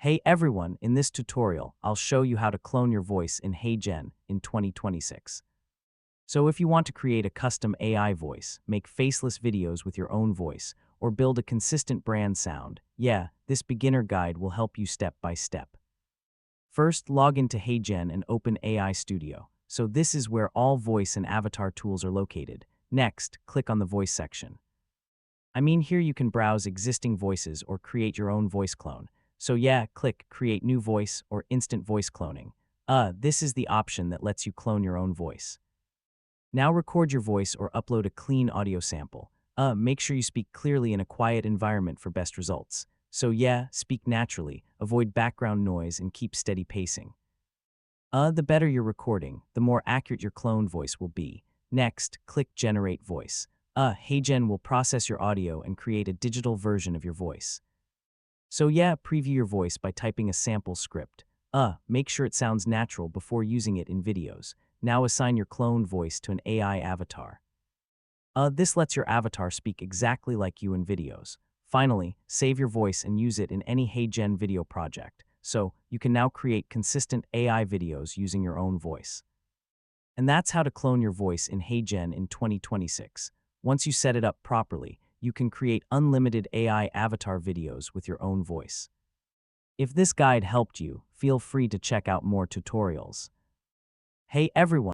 Hey everyone, in this tutorial, I'll show you how to clone your voice in HeyGen in 2026. So if you want to create a custom AI voice, make faceless videos with your own voice, or build a consistent brand sound, yeah, this beginner guide will help you step by step. First, log into HeyGen and open AI Studio. So this is where all voice and avatar tools are located. Next, click on the voice section. Here you can browse existing voices or create your own voice clone. So yeah, click Create New Voice or Instant Voice Cloning. This is the option that lets you clone your own voice. Now record your voice or upload a clean audio sample. Make sure you speak clearly in a quiet environment for best results. So yeah, speak naturally, avoid background noise, and keep steady pacing. The better your recording, the more accurate your cloned voice will be. Next, click Generate Voice. HeyGen will process your audio and create a digital version of your voice. So yeah, preview your voice by typing a sample script. Make sure it sounds natural before using it in videos. Now assign your cloned voice to an AI avatar. This lets your avatar speak exactly like you in videos. Finally, save your voice and use it in any HeyGen video project. So you can now create consistent AI videos using your own voice. And that's how to clone your voice in HeyGen in 2026. Once you set it up properly, you can create unlimited AI avatar videos with your own voice. If this guide helped you, feel free to check out more tutorials. Hey everyone!